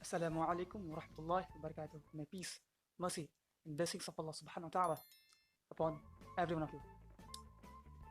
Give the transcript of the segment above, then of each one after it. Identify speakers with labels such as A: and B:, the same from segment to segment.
A: Assalamu alaikum wa rahmatullahi wa barakatuh. May peace, mercy, and blessings of Allah subhanahu wa ta'ala upon every one of you.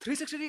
A: 360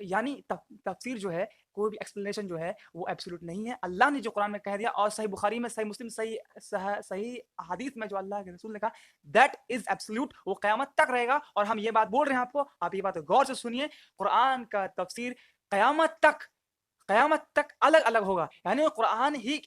A: یعنی تفسیر جو ہے، کوئی بھی explanation جو ہے وہ ایبسولوٹ نہیں ہے. اللہ نے جو قرآن میں کہہ دیا اور صحیح بخاری میں، صحیح مسلم، صحیح حدیث میں جو اللہ کے رسول نے کہا، دیٹ از ایبسولوٹ. وہ قیامت تک رہے گا. اور ہم یہ بات بول رہے ہیں آپ کو، آپ یہ بات غور سے سنیے، قرآن کا تفسیر قیامت تک الگ الگ ہوگا. یعنی قرآن ہی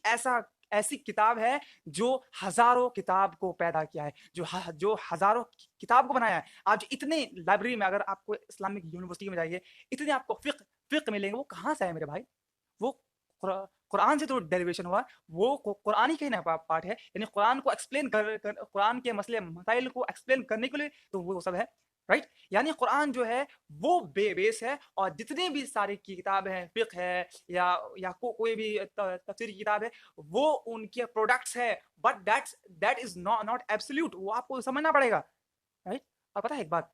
A: ایسی کتاب ہے جو ہزاروں کتاب کو پیدا کیا ہے، جو ہزاروں کتاب کو بنایا ہے. آپ اتنے لائبریری میں، اگر آپ کو اسلامک یونیورسٹی میں جائیے، اتنے آپ کو فقہ ملیں گے. وہ کہاں سے ہے میرے بھائی؟ وہ قرآن سے تو ڈیریویشن ہوا. وہ قرآن ہی کہنا پارٹ ہے. یعنی قرآن کو ایکسپلین قرآن کے مسائل کو ایکسپلین کرنے کے لیے تو وہ سب ہے، رائٹ. یعنی قرآن جو ہے وہ بیس ہے. اور جتنے بھی ساری کتاب ہیں، فقہ ہے یا کوئی بھی تفسیر کی کتاب ہے، وہ ان کے پروڈکٹس ہے. But that is not absolute. وہ آپ کو سمجھنا پڑے گا، رائٹ. اور پتہ ہے ایک بات،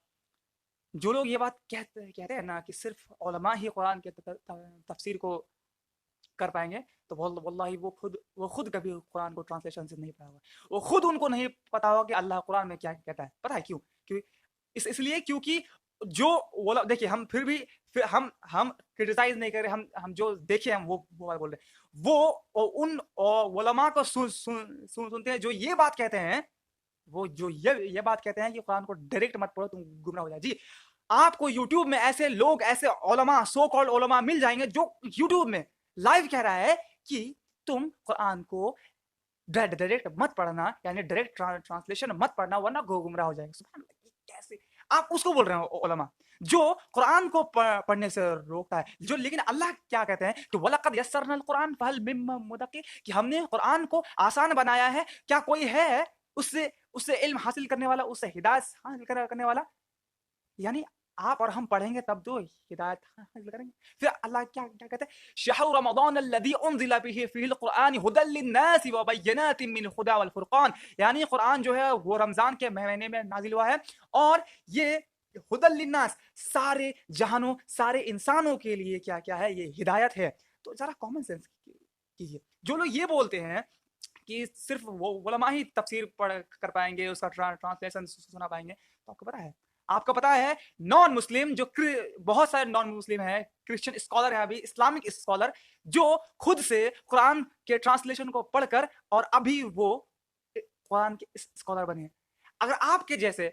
A: جو لوگ یہ بات کہتے ہیں نا کہ صرف علماء ہی قرآن کے تفسیر کو کر پائیں گے، تو واللہ وہ خود کبھی قرآن کو ٹرانسلیشن سے نہیں پڑھا ہوگا. وہ خود ان کو نہیں پتا ہوگا کہ اللہ قرآن میں کیا کہتا ہے. پتہ ہے کیوں؟ اس لیے کیونکہ جو دیکھیے، ہم پھر ہم کرٹیسائز نہیں کر رہے. ہم جو دیکھے ہم وہ بات بول رہے ہیں. وہ ان علماء کو سنتے ہیں جو یہ بات کہتے ہیں، وہ جو یہ بات کہتے ہیں کہ قرآن کو ڈائریکٹ مت پڑھو، تم گمراہ ہو جائے. جی، آپ کو یوٹیوب میں ایسے لوگ، ایسے علماء، سو کالڈ علماء مل جائیں گے جو یوٹیوب میں لائیو کہہ رہا ہے کہ تم قرآن کو ڈائریکٹ مت پڑھنا، یعنی ڈائریکٹ ٹرانسلیشن مت پڑھنا ورنہ گمراہ ہو جائے گا. سبحان اللہ، کیسے آپ اس کو بول رہے ہیں علماء جو قرآن کو پڑھنے سے روکتا ہے. جو لیکن اللہ کیا کہتے ہیں کہ وَلَقَدْ يَسَّرْنَا الْقُرْآنَ فَهَلْ مِن مُّدَّكِرٍ، کہ ہم نے قرآن کو آسان بنایا ہے، کیا کوئی ہے اس سے علم حاصل کرنے والا، اس سے ہدایت حاصل کرنے والا؟ یعنی آپ اور ہم پڑھیں گے تب تو ہدایت حاصل کریں گے. پھر اللہ کیا کہتے ہیں؟ شہر رمضان الذي انزل به فيه القرآن هدى للناس وبينات من الهدى والفرقان. یعنی قرآن جو ہے وہ رمضان کے مہینے میں نازل ہوا ہے، اور یہ ہدى للناس سارے جہانوں، سارے انسانوں کے لیے کیا ہے؟ یہ ہدایت ہے. تو ذرا کامن سینس کیجیے. جو لوگ یہ بولتے ہیں کہ صرف وہ علماء ہی تفسیر پڑھ کر پائیں گے، اس کا ٹرانسلیشن سنا پائیں گے، تو آپ کو پتا ہے نان مسلم، جو بہت سارے نان مسلم ہیں، کرسچن اسکالر ہیں، ابھی اسلامک اسکالر، جو خود سے قرآن کے ٹرانسلیشن کو پڑھ کر اور ابھی وہ قرآن کے اسکالر بنے ہیں. اگر آپ کے جیسے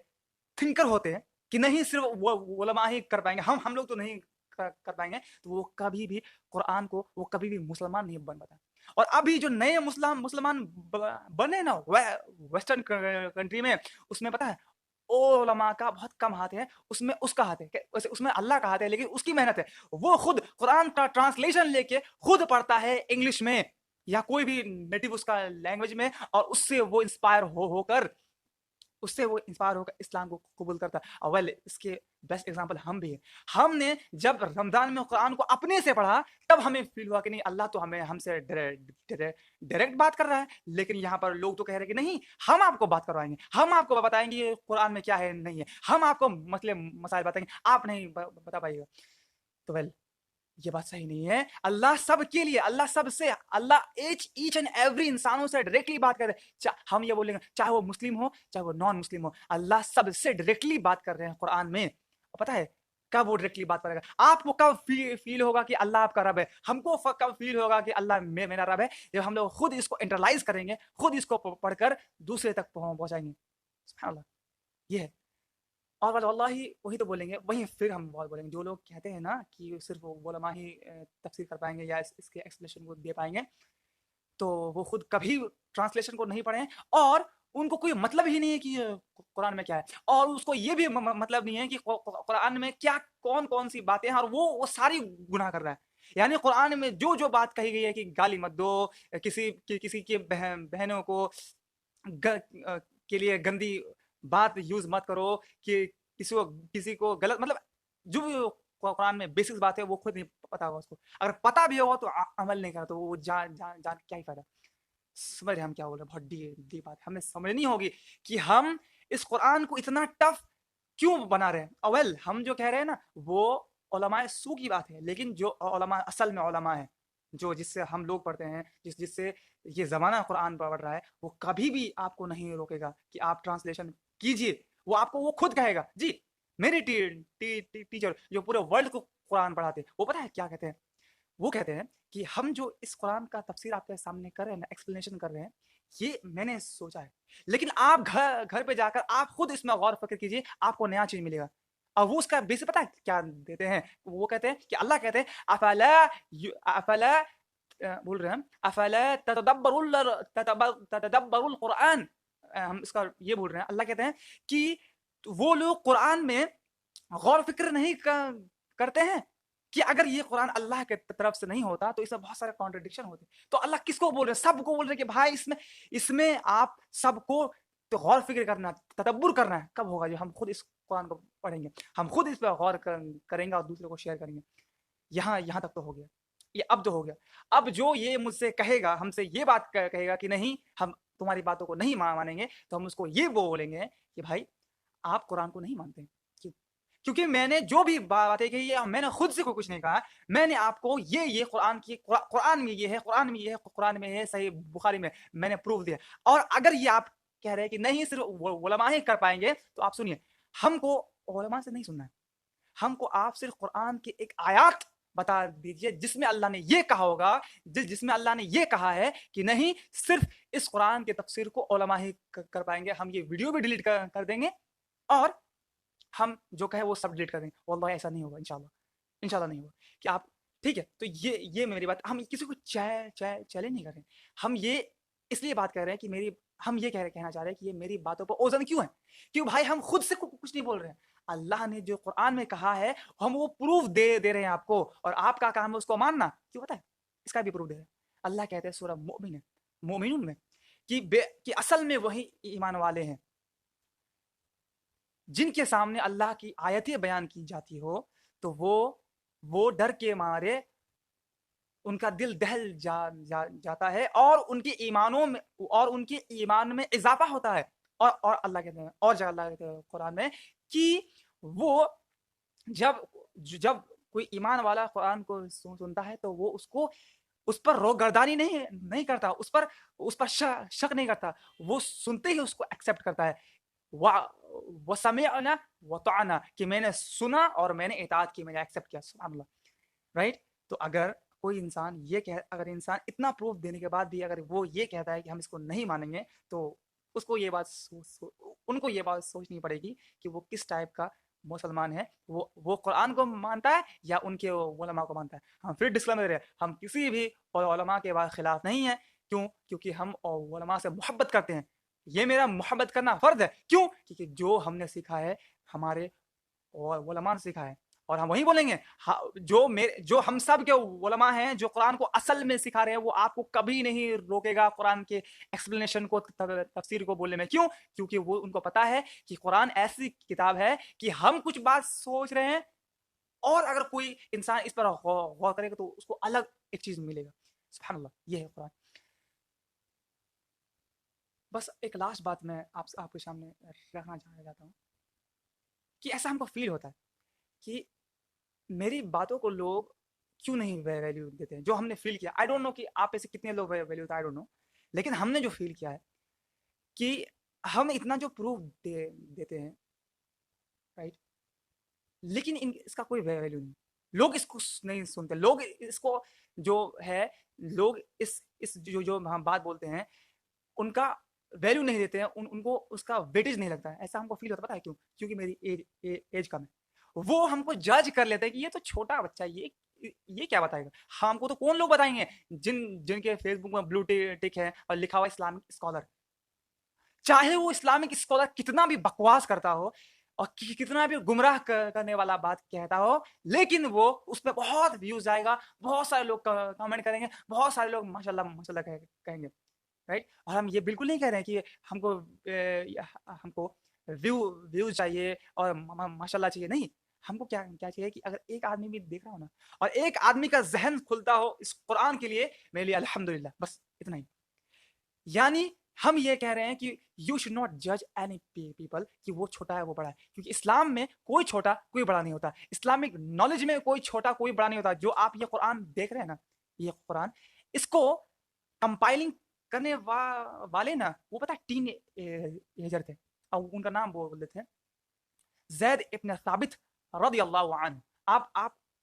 A: تھنکر ہوتے ہیں کہ نہیں صرف وہ علماء ہی کر پائیں گے، ہم لوگ تو نہیں کر پائیں گے، تو وہ کبھی بھی قرآن کو، وہ کبھی بھی مسلمان نہیں بن پاتا. اور ابھی جو نئے مسلمان بنے نا ویسٹرن کنٹری میں، اس میں پتا ہے علماء کا بہت کم ہاتھ ہے. اس کا ہاتھ ہے، اس میں اللہ کا ہاتھ ہے، لیکن اس کی محنت ہے. وہ خود قرآن کا ٹرانسلیشن لے کے خود پڑھتا ہے انگلش میں یا کوئی بھی نیٹو اس کا لینگویج میں، اور اس سے وہ انسپائر ہو کر اسلام کو قبول کرتا ہے. اول اس کے بیسٹ ایگزامپل ہم بھی ہیں. ہم نے جب رمضان میں قرآن کو اپنے سے پڑھا، تب ہمیں فیل ہوا کہ نہیں، اللہ تو ہم سے ڈائریکٹ بات کر رہا ہے. لیکن یہاں پر لوگ تو کہہ رہے ہیں کہ نہیں، ہم آپ کو بات کروائیں گے، ہم آپ کو بتائیں گے قرآن میں کیا ہے نہیں ہے، ہم آپ کو مسائل بتائیں گے، آپ نہیں بتا پائیے گا. تو یہ بات صحیح نہیں ہے. اللہ سب کے لیے، اللہ ایچ اینڈ ایوری انسانوں سے ڈائریکٹلی بات کر رہے ہیں. ہم یہ بولیں گے چاہے وہ مسلم ہو چاہے وہ نان مسلم ہو، اللہ سب سے ڈائریکٹلی بات کر رہے ہیں قرآن میں. اور پتہ ہے کب وہ ڈائریکٹلی بات کرے گا؟ آپ کو کب فیل ہوگا کہ اللہ آپ کا رب ہے؟ ہم کو کب فیل ہوگا کہ اللہ میرا رب ہے؟ جب ہم لوگ خود اس کو انٹرلائز کریں گے، خود اس کو پڑھ کر دوسرے تک پہنچائیں گے. سبحان اللہ، یہ ہے. اور واللہ وہی تو بولیں گے، وہی پھر ہم بہت بولیں گے. جو لوگ کہتے ہیں نا کہ صرف علماء ہی تفسیر کر پائیں گے یا اس کے ایکسپلینیشن کو دے پائیں گے، تو وہ خود کبھی ٹرانسلیشن کو نہیں پڑھیں، اور ان کو کوئی مطلب ہی نہیں ہے کہ قرآن میں کیا ہے. اور اس کو یہ بھی مطلب نہیں ہے کہ قرآن میں کیا کون سی باتیں ہیں، اور وہ ساری گناہ کر رہا ہے. یعنی قرآن میں جو بات کہی گئی ہے کہ گالی مت دو، کسی کے بہنوں کو کے لیے گندی بات یوز مت کرو، کہ کسی کو غلط، مطلب جو بھی قرآن میں بیسکس بات ہے وہ خود نہیں پتا ہوگا اس کو. اگر پتا بھی ہوگا تو عمل نہیں کرا تو وہ جان کیا ہی فائدہ. سمجھ رہے ہم کیا بول رہے ہیں؟ بہت ڈیپ بات ہمیں سمجھنی ہوگی کہ ہم اس قرآن کو اتنا ٹف کیوں بنا رہے ہیں. اول ہم جو کہہ رہے ہیں نا وہ علماء سو کی بات ہے، لیکن جو علماء اصل میں علماء ہیں، جس سے ہم لوگ پڑھتے ہیں، جس سے یہ زمانہ قرآن پڑھ رہا ہے، وہ کبھی بھی آپ کو نہیں روکے گا کہ آپ ٹرانسلیشن کیجئے. وہ آپ کو وہ خود کہے گا. جی، میری ٹیچر جو پورے ورلڈ کو قرآن پڑھاتے ہیں، وہ پتہ ہے کیا کہتے ہیں؟ وہ کہتے ہیں کہ ہم جو اس قرآن کا تفسیر آپ کے سامنے کر رہے ہیں نا، ایکسپلینیشن کر رہے ہیں، یہ میں نے سوچا ہے، لیکن آپ گھر پہ جا کر آپ خود اس میں غور فکر کیجیے، آپ کو نیا چیز ملے گا۔ اور وہ اس کا بیس پتہ ہے کیا دیتے ہیں؟ وہ کہتے ہیں کہ اللہ کہتے ہیں افلا بول رہے ہیں افلا تتدبر القرآن، ہم اس کا یہ بول رہے ہیں، اللہ کہتے ہیں کہ وہ لوگ قرآن میں غور فکر نہیں کرتے ہیں کہ اگر یہ قرآن اللہ کے طرف سے نہیں ہوتا تو اس میں بہت سارے کانٹرڈکشن ہوتے، تو اللہ کس کو بول رہے ہیں؟ سب کو بول رہے ہیں کہ بھائی اس میں آپ سب کو تو غور فکر کرنا، تدبر کرنا ہے۔ کب ہوگا؟ جو ہم خود اس قرآن کو پڑھیں گے، ہم خود اس پہ غور کریں گے اور دوسروں کو شیئر کریں گے۔ یہاں تک تو ہو گیا، یہ اب تو ہو گیا۔ اب جو یہ مجھ سے کہے گا، ہم سے یہ بات کہے گا کہ نہیں ہم تمہاری باتوں کو نہیں مانیں گے، تو ہم اس کو یہ بولیں گے کہ بھائی آپ قرآن کو نہیں مانتے، کیونکہ میں نے جو بھی باتیں کہی ہے میں نے خود سے کوئی کچھ نہیں کہا، میں نے آپ کو یہ قرآن میں یہ ہے، قرآن میں یہ ہے، قرآن میں یہ ہے، صحیح بخاری میں نے پروف دیا۔ اور اگر یہ آپ کہہ رہے ہیں کہ نہیں صرف علماء ہی کر پائیں گے، تو آپ سنیے، ہم کو علماء سے نہیں سننا ہے، ہم کو آپ صرف قرآن کی ایک آیات بتا دیجئے جس میں اللہ نے یہ کہا ہوگا، جس میں اللہ نے یہ کہا ہے کہ نہیں صرف اس قرآن کے تفسیر کو علماء ہی کر پائیں گے، ہم یہ ویڈیو بھی ڈیلیٹ کر دیں گے اور ہم جو کہے وہ سب ڈیلیٹ کر دیں گے۔ واللہ ایسا نہیں ہوگا، انشاءاللہ نہیں ہوگا کہ آپ ٹھیک ہے۔ تو یہ میری بات، ہم کسی کو چیلنج نہیں کر رہے، ہم یہ اس لیے بات کر رہے ہیں کہ ہم یہ کہنا چاہ رہے ہیں کہ یہ میری باتوں پر اوزن کیوں ہے، کیوں بھائی ہم خود سے کچھ نہیں بول رہے ہیں، اللہ نے جو قرآن میں کہا ہے ہم وہ پروف دے رہے ہیں آپ کو، اور آپ کا کام ہے اس کو ماننا۔ کیوں پتہ ہے؟ اس کا بھی پروف دے رہے ہیں، اللہ کہتے ہیں سورہ مومنون میں کہ اصل میں وہی ایمان والے ہیں جن کے سامنے اللہ کی آیتیں بیان کی جاتی ہو تو وہ ڈر کے مارے ان کا دل دہل جاتا ہے، اور ان کے ایمان میں اضافہ ہوتا ہے۔ اور اللہ کہتے ہیں، اور جگہ اللہ کہتے ہیں قرآن میں کہ وہ جب کوئی ایمان والا قرآن کو سنتا ہے تو وہ اس پر روگردانی نہیں کرتا، اس پر شک نہیں کرتا، وہ سنتے ہی اس کو ایکسیپٹ کرتا ہے۔ وَسَمِعْنَا وَطَعْنَا، کہ میں نے سنا اور میں نے اطاعت کی، میں نے ایکسیپٹ کیا۔ سبحان اللہ، رائٹ؟ تو اگر کوئی انسان اگر انسان اتنا پروف دینے کے بعد بھی اگر وہ یہ کہتا ہے کہ ہم اس کو نہیں مانیں گے، تو ان کو یہ بات سوچنی پڑے گی کہ وہ کس ٹائپ کا مسلمان ہے، وہ قرآن کو مانتا ہے یا ان کے علماء کو مانتا ہے۔ ہم پھر ڈسکلیمر دے رہے ہیں، ہم کسی بھی علماء کے خلاف نہیں ہیں، کیونکہ ہم علماء سے محبت کرتے ہیں، یہ میرا محبت کرنا فرض ہے۔ کیوں؟ کیونکہ جو ہم نے سیکھا ہے ہمارے علماء نے سیکھا ہے، اور ہم وہی بولیں گے۔ جو ہم سب کے علماء ہیں جو قرآن کو اصل میں سکھا رہے ہیں، وہ آپ کو کبھی نہیں روکے گا قرآن کے ایکسپلینیشن کو، تفسیر کو بولنے میں۔ کیوں؟ کیونکہ ان کو پتا ہے کہ قرآن ایسی کتاب ہے کہ ہم کچھ بات سوچ رہے ہیں، اور اگر کوئی انسان اس پر غور کرے گا تو اس کو الگ ایک چیز ملے گا۔ سبحان اللہ، یہ ہے قرآن۔ بس ایک لاسٹ بات میں آپ کے سامنے رکھنا چاہتا ہوں کہ ایسا ہم کو فیل ہوتا ہے کہ میری باتوں کو لوگ کیوں نہیں ویلیو دیتے ہیں، جو ہم نے فیل کیا۔ آئی ڈونٹ نو کہ آپ ایسے کتنے لوگ ویلیو دیتے ہیں، آئی ڈونٹ نو، لیکن ہم نے جو فیل کیا ہے کہ ہم اتنا جو پروف دیتے ہیں، رائٹ، لیکن اس کا کوئی ویلیو نہیں، لوگ اس کو نہیں سنتے، لوگ اس کو جو ہے، لوگ اس جو ہم بات بولتے ہیں ان کا ویلیو نہیں دیتے ہیں، ان کو اس کا ویٹیج نہیں لگتا ہے۔ ایسا ہم کو فیل ہوتا ہے، پتہ ہے کیوں؟ کیونکہ میری ایج کم ہے، وہ ہم کو جج کر لیتے ہیں کہ یہ تو چھوٹا بچہ ہے، یہ کیا بتائے گا۔ ہم کو تو کون لوگ بتائیں گے جن کے فیس بک میں بلو ٹک ہے اور لکھا ہوا اسلامک اسکالر، چاہے وہ اسلامک اسکالر کتنا بھی بکواس کرتا ہو اور کتنا بھی گمراہ کرنے والا بات کہتا ہو، لیکن وہ اس پہ بہت ویوز آئے گا، بہت سارے لوگ کمنٹ کریں گے، بہت سارے لوگ ماشاءاللہ ماشاءاللہ کہیں گے، رائٹ۔ اور ہم یہ بالکل نہیں کہہ رہے ہیں کہ ہم کو ویوز چاہیے اور ماشاءاللہ چاہیے، نہیں، ہم کو کیا چاہیے کہ اگر ایک آدمی بھی دیکھ رہا ہو نا، اور ایک آدمی کا ذہن کھلتا ہو اس قرآن کے لیے، میرے لیے الحمدللہ، بس اتنا ہی۔ یعنی ہم یہ کہہ رہے ہیں کہ یو شوڈ ناٹ جج اینی پیپل کہ وہ چھوٹا ہے وہ بڑا ہے، کیونکہ اسلام میں کوئی چھوٹا کوئی بڑا نہیں ہوتا، اسلامک نالج میں کوئی چھوٹا کوئی بڑا نہیں ہوتا۔ جو آپ یہ قرآن دیکھ رہے ہیں نا، یہ قرآن، اس کو کمپائلنگ کرنے والے نا، وہ پتہ ٹین ایجر تھے، اور ان کا نام بولتے تھے زید ابن ثابت رضی اللہ عنہ۔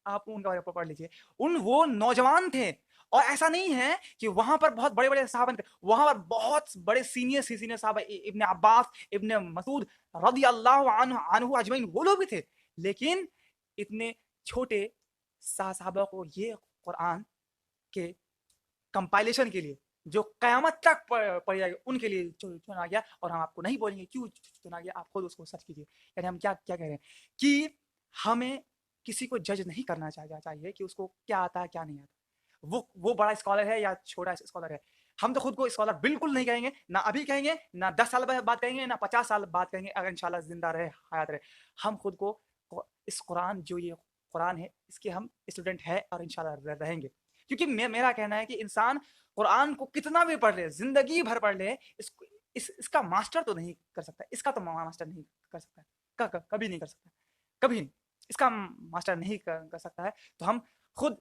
A: آپ ان کے بارے میں پڑھ لیجیے. وہ نوجوان تھے, اور ایسا نہیں ہے کہ وہاں پر بہت بڑے بڑے صحابہ تھے, وہاں پر بہت بڑے سینئر صحابہ, ابن عباس, ابن مسعود رضی اللہ عنہ اجمعین, وہ لوگ بھی تھے. لیکن اتنے چھوٹے صحابہ کو یہ قرآن کے کمپائلیشن کے لیے جو قیامت تک پڑھی جائے گی ان کے لیے چنا گیا. اور ہم آپ کو نہیں بولیں گے کیوں چنا گیا, آپ خود اس کو سرچ کیجیے. یعنی ہم کیا کہہ رہے ہیں کہ ہمیں کسی کو جج نہیں کرنا چاہیے کہ اس کو کیا آتا ہے کیا نہیں آتا, وہ بڑا اسکالر ہے یا چھوٹا اسکالر ہے. ہم تو خود کو اسکالر بالکل نہیں کہیں گے, نہ ابھی کہیں گے, نہ 10 سال بعد کہیں گے, نہ 50 سال بعد کہیں گے, اگر انشاءاللہ زندہ رہے, حیات رہے. ہم خود کو اس قرآن, جو یہ قرآن ہے, اس کے ہم اسٹوڈنٹ ہیں اور انشاءاللہ رہیں گے. کیونکہ میرا کہنا ہے کہ انسان قرآن کو کتنا بھی پڑھ لے, زندگی بھر پڑھ لے, اس کا ماسٹر تو نہیں کر سکتا, اس کا تو ماسٹر نہیں کر سکتا, کبھی نہیں کر سکتا, کبھی نہیں, اس کا ماسٹر نہیں کر سکتا ہے. تو ہم خود,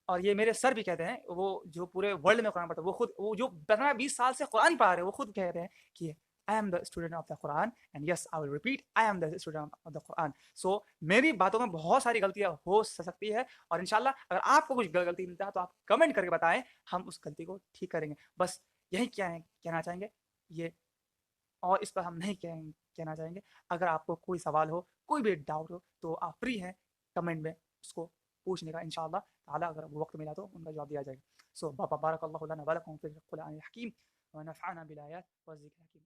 A: اور یہ میرے سر بھی کہتے ہیں, وہ جو پورے ورلڈ میں قرآن پڑھتے ہیں, وہ جو 15-20 سال سے قرآن پڑھا رہے ہیں, وہ خود کہہ رہے ہیں کہ I am the student of the Quran, and yes, I will repeat, I am the student of the Quran. So میری باتوں میں بہت ساری غلطیاں ہو سکتی ہے, اور انشاءاللہ اگر آپ کو کچھ غلطی ملتا ہے تو آپ کمنٹ کر کے بتائیں, ہم اس غلطی کو ٹھیک کریں گے. بس یہی کہنا چاہیں گے یہ, اور اس پر ہم نہیں کہنا چاہیں گے. اگر آپ کو کوئی سوال ہو, کوئی بھی ڈاؤٹ ہو, تو آپ فری ہیں کمنٹ میں اس کو پوچھنے کا, انشاءاللہ تعالی اگر وقت ملا تو ان کا جواب دیا جائے گا. سو بارک اللہ لنا ولکم فی القرآن الحکیم ونفعنا بالآیات والذکر الحکیم.